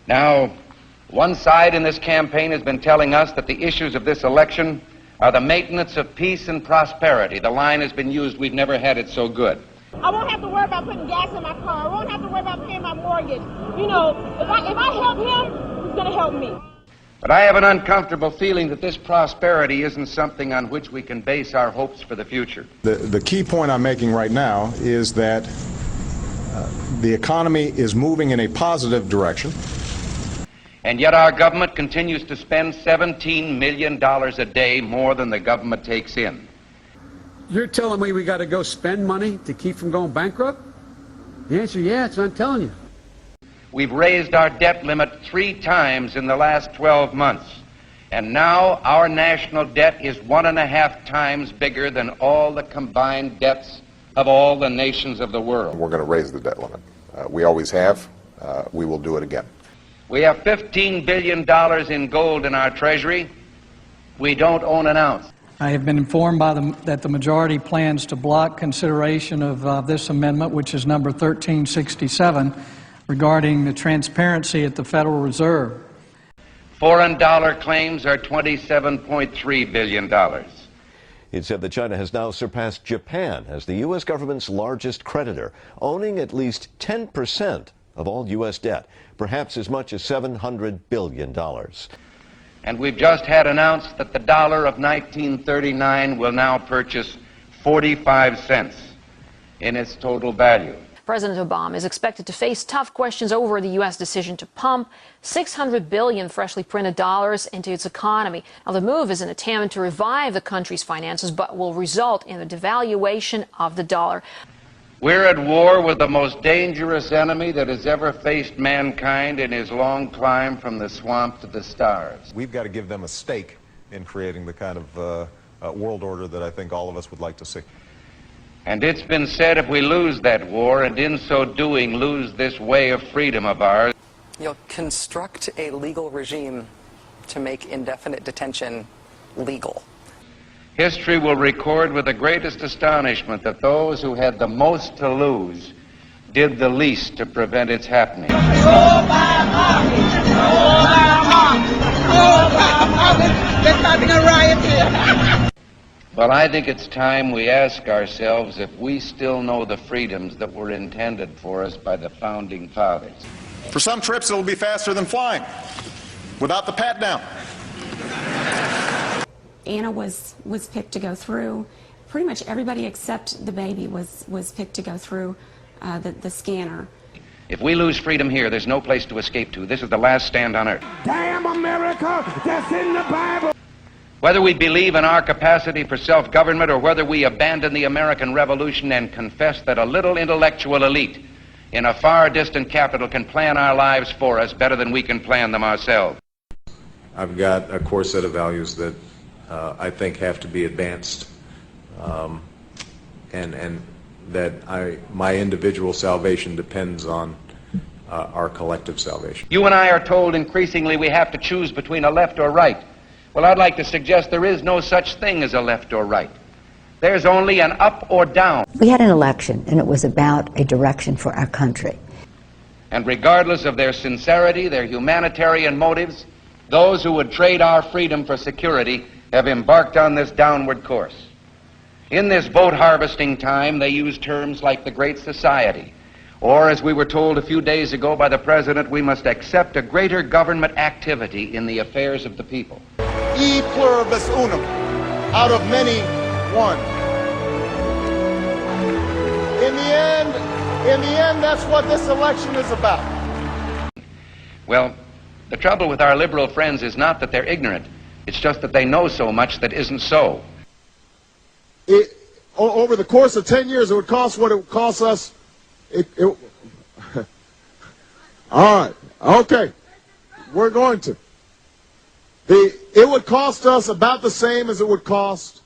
Now, one side in this campaign has been telling us that the issues of this election are the maintenance of peace and prosperity. The line has been used, we've never had it so good. I won't have to worry about putting gas in my car. I won't have to worry about paying my mortgage. You know, if I help him, he's going to help me. But I have an uncomfortable feeling that this prosperity isn't something on which we can base our hopes for the future. The key point I'm making right now is that the economy is moving in a positive direction. And yet our government continues to spend $17 million a day more than the government takes in. You're telling me we got to go spend money to keep from going bankrupt? The answer, yeah, it's what I'm telling you. We've raised our debt limit 3 times in the last 12 months. And now our national debt is 1.5 times bigger than all the combined debts of all the nations of the world. We're going to raise the debt limit. We always have. We will do it again. We have $15 billion in gold in our treasury. We don't own an ounce. I have been informed that the majority plans to block consideration of this amendment, which is number 1367, regarding the transparency at the Federal Reserve. Foreign dollar claims are $27.3 billion. It said that China has now surpassed Japan as the U.S. government's largest creditor, owning at least 10% of all U.S. debt, perhaps as much as $700 billion. And we've just had announced that the dollar of 1939 will now purchase 45 cents in its total value. President Obama is expected to face tough questions over the U.S. decision to pump $600 billion freshly printed dollars into its economy. Now, the move is an attempt to revive the country's finances, but will result in a devaluation of the dollar. We're at war with the most dangerous enemy that has ever faced mankind in his long climb from the swamp to the stars. We've got to give them a stake in creating the kind of world order that I think all of us would like to see. And it's been said if we lose that war, and in so doing lose this way of freedom of ours, you'll construct a legal regime to make indefinite detention legal. history will record with the greatest astonishment that those who had the most to lose did the least to prevent its happening. They're starting a riot here. Well, I think it's time we ask ourselves if we still know the freedoms that were intended for us by the Founding Fathers. For some trips, it'll be faster than flying, without the pat down. Anna was picked to go through. Pretty much everybody except the baby was picked to go through the scanner. If we lose freedom here, there's no place to escape to. This is the last stand on earth. Damn America, that's in the Bible. Whether we believe in our capacity for self-government or whether we abandon the American Revolution and confess that a little intellectual elite in a far distant capital can plan our lives for us better than we can plan them ourselves. I've got a core set of values that I think have to be advanced, and that my individual salvation depends on our collective salvation. You and I are told increasingly we have to choose between a left or right. Well, I'd like to suggest there is no such thing as a left or right. There's only an up or down. We had an election, and it was about a direction for our country. And regardless of their sincerity, their humanitarian motives, those who would trade our freedom for security have embarked on this downward course. In this vote harvesting time, they use terms like the Great Society, or, as we were told a few days ago by the President, we must accept a greater government activity in the affairs of the people. E pluribus unum, out of many, one. In the end, that's what this election is about. Well, the trouble with our liberal friends is not that they're ignorant. It's just that they know so much that isn't so. Over the course of 10 years, it would cost what it would cost us. All right, okay, we're going to. It would cost us about the same as it would cost